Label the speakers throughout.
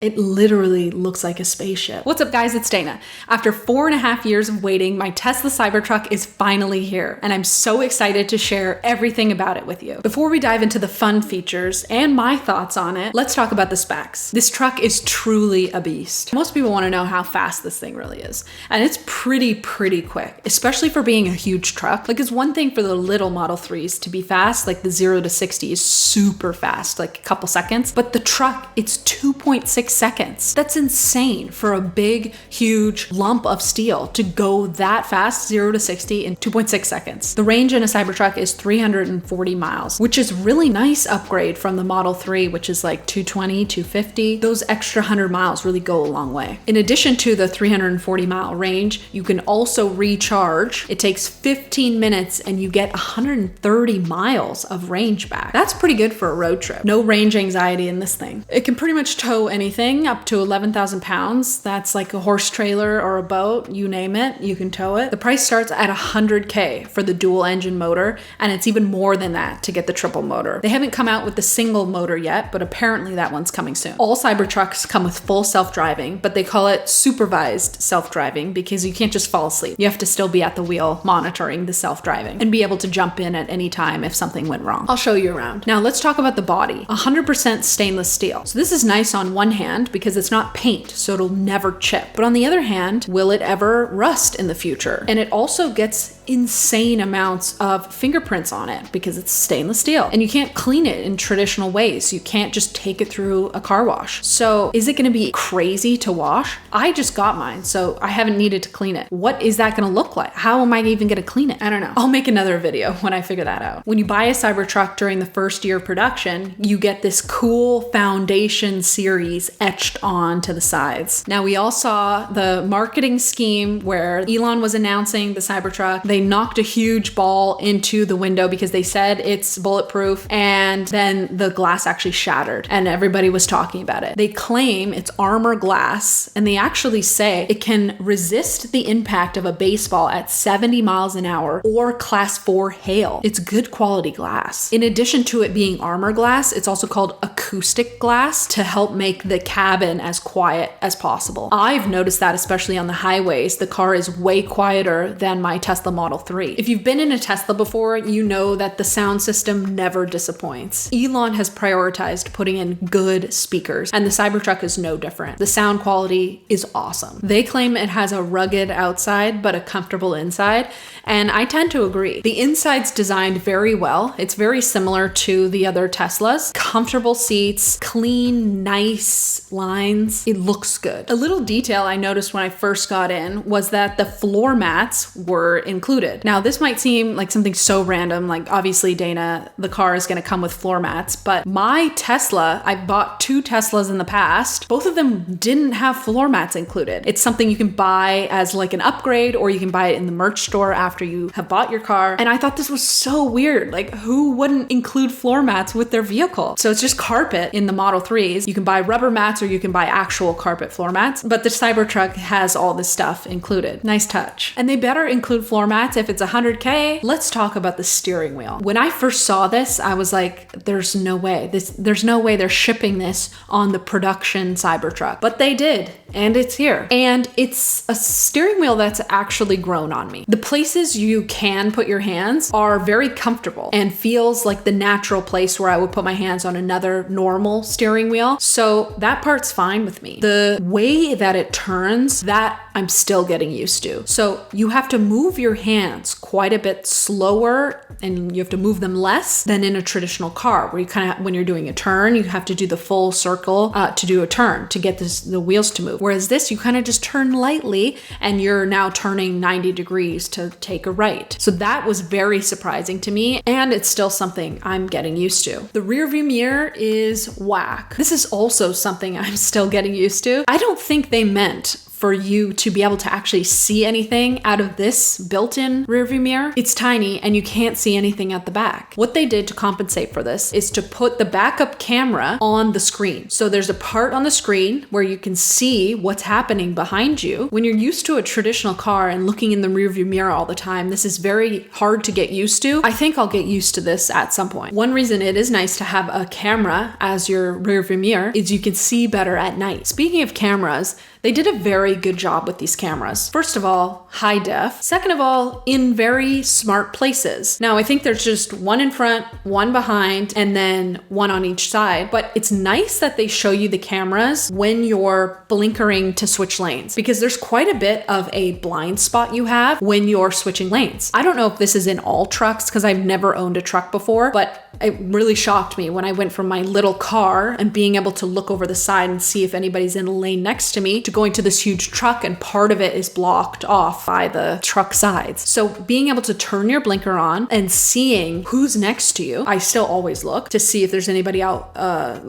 Speaker 1: It literally looks like a spaceship. What's up, guys? It's Dana. After 4.5 years of waiting, my Tesla Cybertruck is finally here, and I'm so excited to share everything about it with you. Before we dive into the fun features and my thoughts on it, let's talk about the specs. This truck is truly a beast. Most people want to know how fast this thing really is, and it's pretty quick, especially for being a huge truck. Like, it's one thing for the little Model 3s to be fast, like the 0 to 60 is super fast, like a couple seconds, but the truck, it's 2.6 seconds. That's insane for a big, huge lump of steel to go that fast, 0 to 60 in 2.6 seconds. The range in a Cybertruck is 340 miles, which is really nice upgrade from the Model 3, which is like 220, 250. Those extra 100 miles really go a long way. In addition to the 340 mile range, you can also recharge. It takes 15 minutes and you get 130 miles of range back. That's pretty good for a road trip. No range anxiety in this thing. It can pretty much tow anything up to 11,000 pounds. That's like a horse trailer or a boat, you name it, you can tow it. The price starts at $100K for the dual engine motor, and it's even more than that to get the triple motor. They haven't come out with the single motor yet, but apparently that one's coming soon. All Cybertrucks come with full self-driving, but they call it supervised self-driving because you can't just fall asleep. You have to still be at the wheel monitoring the self-driving and be able to jump in at any time if something went wrong. I'll show you around. Now let's talk about the body. 100% stainless steel. So this is nice on one hand because it's not paint, so it'll never chip. But on the other hand, will it ever rust in the future? And it also gets insane amounts of fingerprints on it because it's stainless steel, and you can't clean it in traditional ways. You can't just take it through a car wash. So is it going to be crazy to wash? I just got mine, so I haven't needed to clean it. What is that going to look like? How am I even going to clean it? I don't know. I'll make another video when I figure that out. When you buy a Cybertruck during the first year of production, you get this cool foundation series etched on to the sides. Now, we all saw the marketing scheme where Elon was announcing the Cybertruck. They knocked a huge ball into the window because they said it's bulletproof, and then the glass actually shattered and everybody was talking about it. They claim it's armor glass, and they actually say it can resist the impact of a baseball at 70 miles an hour or class 4 hail. It's good quality glass. In addition to it being armor glass, it's also called acoustic glass to help make the cabin as quiet as possible. I've noticed that especially on the highways, the car is way quieter than my Tesla Model 3. If you've been in a Tesla before, you know that the sound system never disappoints. Elon has prioritized putting in good speakers, and the Cybertruck is no different. The sound quality is awesome. They claim it has a rugged outside, but a comfortable inside, and I tend to agree. The inside's designed very well. It's very similar to the other Teslas. Comfortable seats, clean, nice lines. It looks good. A little detail I noticed when I first got in was that the floor mats were included. Now, this might seem like something so random, like obviously, Dana, the car is going to come with floor mats, but my Tesla, I bought 2 Teslas in the past. Both of them didn't have floor mats included. It's something you can buy as like an upgrade, or you can buy it in the merch store after you have bought your car. And I thought this was so weird. Like, who wouldn't include floor mats with their vehicle? So it's just carpet in the Model 3s. You can buy rubber mats or you can buy actual carpet floor mats, but the Cybertruck has all this stuff included. Nice touch. And they better include floor mats if it's $100K. Let's talk about the steering wheel. When I first saw this, I was like, there's no way. There's no way they're shipping this on the production Cybertruck. But they did, and it's here. And it's a steering wheel that's actually grown on me. The places you can put your hands are very comfortable and feels like the natural place where I would put my hands on another normal steering wheel. So that part's fine with me. The way that it turns, that I'm still getting used to. So you have to move your hands quite a bit slower, and you have to move them less than in a traditional car where you kind of, when you're doing a turn, you have to do the full circle to do a turn to get the wheels to move. Whereas this, you kind of just turn lightly and you're now turning 90 degrees to take a right. So that was very surprising to me, and it's still something I'm getting used to. The rear view mirror is whack. This is also something I'm still getting used to. I don't think they meant for you to be able to actually see anything out of this built-in rearview mirror. It's tiny and you can't see anything at the back. What they did to compensate for this is to put the backup camera on the screen. So there's a part on the screen where you can see what's happening behind you. When you're used to a traditional car and looking in the rearview mirror all the time, this is very hard to get used to. I think I'll get used to this at some point. One reason it is nice to have a camera as your rearview mirror is you can see better at night. Speaking of cameras, they did a very good job with these cameras. First of all, high def. Second of all, in very smart places. Now, I think there's just one in front, one behind, and then one on each side. But it's nice that they show you the cameras when you're blinkering to switch lanes, because there's quite a bit of a blind spot you have when you're switching lanes. I don't know if this is in all trucks because I've never owned a truck before, but it really shocked me when I went from my little car and being able to look over the side and see if anybody's in a lane next to me to going to this huge truck, and part of it is blocked off by the truck sides. So being able to turn your blinker on and seeing who's next to you, I still always look to see if there's anybody out,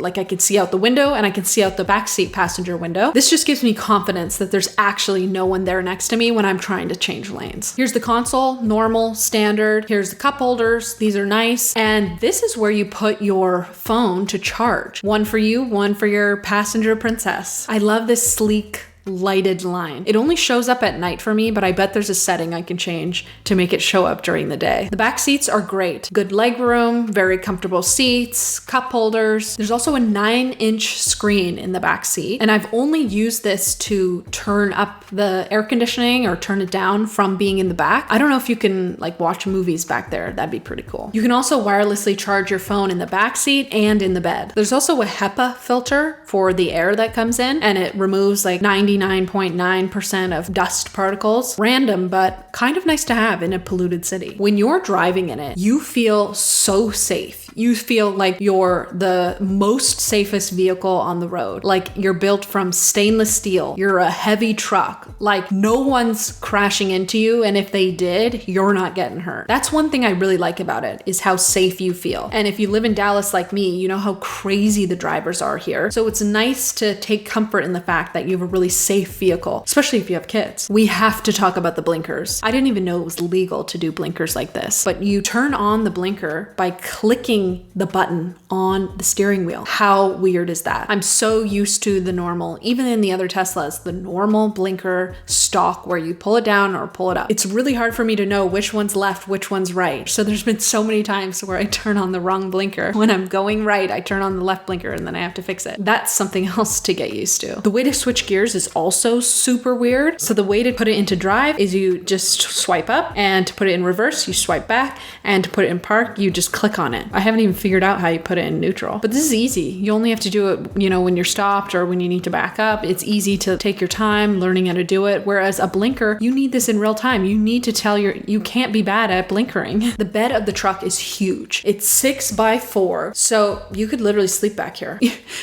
Speaker 1: like I can see out the window and I can see out the backseat passenger window. This just gives me confidence that there's actually no one there next to me when I'm trying to change lanes. Here's the console, normal, standard. Here's the cup holders. These are nice. And this is where you put your phone to charge. One for you, one for your passenger princess. I love this sleek lighted line. It only shows up at night for me, but I bet there's a setting I can change to make it show up during the day. The back seats are great. Good leg room, very comfortable seats, cup holders. There's also a 9-inch screen in the back seat, and I've only used this to turn up the air conditioning or turn it down from being in the back. I don't know if you can like watch movies back there. That'd be pretty cool. You can also wirelessly charge your phone in the back seat and in the bed. There's also a HEPA filter for the air that comes in, and it removes like 99.9% of dust particles. Random, but kind of nice to have in a polluted city. When you're driving in it, you feel so safe. You feel like you're the most safest vehicle on the road. Like you're built from stainless steel. You're a heavy truck. Like no one's crashing into you, and if they did, you're not getting hurt. That's one thing I really like about it, is how safe you feel. And if you live in Dallas like me, you know how crazy the drivers are here. So it's nice to take comfort in the fact that you have a really safe vehicle, especially if you have kids. We have to talk about the blinkers. I didn't even know it was legal to do blinkers like this, but you turn on the blinker by clicking the button on the steering wheel. How weird is that? I'm so used to the normal, even in the other Teslas, the normal blinker stock where you pull it down or pull it up. It's really hard for me to know which one's left, which one's right. So there's been so many times where I turn on the wrong blinker. When I'm going right, I turn on the left blinker and then I have to fix it. That's something else to get used to. The way to switch gears is also super weird. So the way to put it into drive is you just swipe up, and to put it in reverse, you swipe back, and to put it in park, you just click on it. I haven't even figured out how you put it in neutral, but this is easy. You only have to do it, when you're stopped or when you need to back up. It's easy to take your time learning how to do it. Whereas a blinker, you need this in real time. You need to you can't be bad at blinkering. The bed of the truck is huge. It's 6x4. So you could literally sleep back here.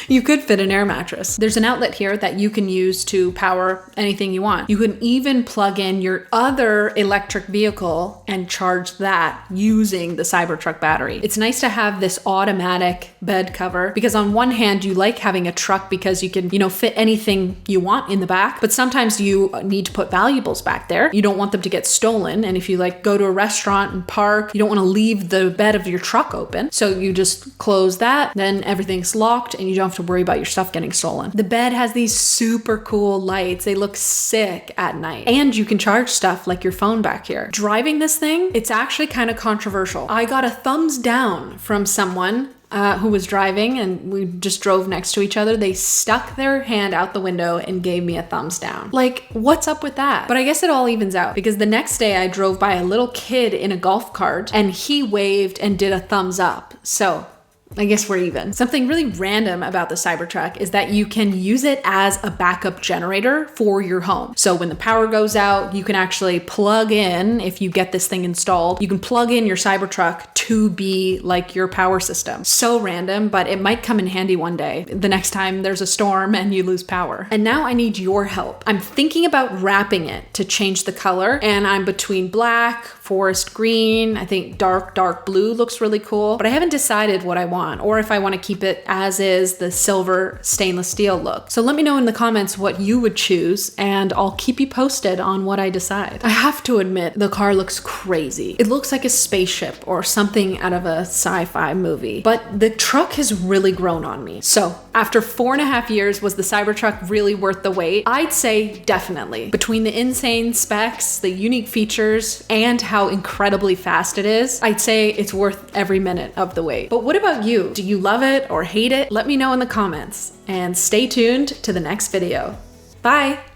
Speaker 1: You could fit an air mattress. There's an outlet here that you can use to power anything you want. You can even plug in your other electric vehicle and charge that using the Cybertruck battery. It's nice to have this automatic bed cover, because on one hand, you like having a truck because you can, fit anything you want in the back, but sometimes you need to put valuables back there. You don't want them to get stolen. And if you go to a restaurant and park, you don't want to leave the bed of your truck open. So you just close that, then everything's locked and you don't have to worry about your stuff getting stolen. The bed has these super cool lights. They look sick at night. And you can charge stuff like your phone back here. Driving this thing, it's actually kind of controversial. I got a thumbs down from someone who was driving, and we just drove next to each other. They stuck their hand out the window and gave me a thumbs down. Like, what's up with that? But I guess it all evens out, because the next day I drove by a little kid in a golf cart and he waved and did a thumbs up. So I guess we're even. Something really random about the Cybertruck is that you can use it as a backup generator for your home. So when the power goes out, you can actually plug in, if you get this thing installed, you can plug in your Cybertruck to be like your power system. So random, but it might come in handy one day, the next time there's a storm and you lose power. And now I need your help. I'm thinking about wrapping it to change the color, and I'm between black, forest green, I think dark blue looks really cool, but I haven't decided what I want want, or if I want to keep it as is, the silver stainless steel look. So let me know in the comments what you would choose, and I'll keep you posted on what I decide. I have to admit, the car looks crazy. It looks like a spaceship or something out of a sci-fi movie, but the truck has really grown on me. So after 4.5 years, was the Cybertruck really worth the wait? I'd say definitely. Between the insane specs, the unique features, and how incredibly fast it is, I'd say it's worth every minute of the wait. But what about you? Do you love it or hate it? Let me know in the comments, and stay tuned to the next video. Bye!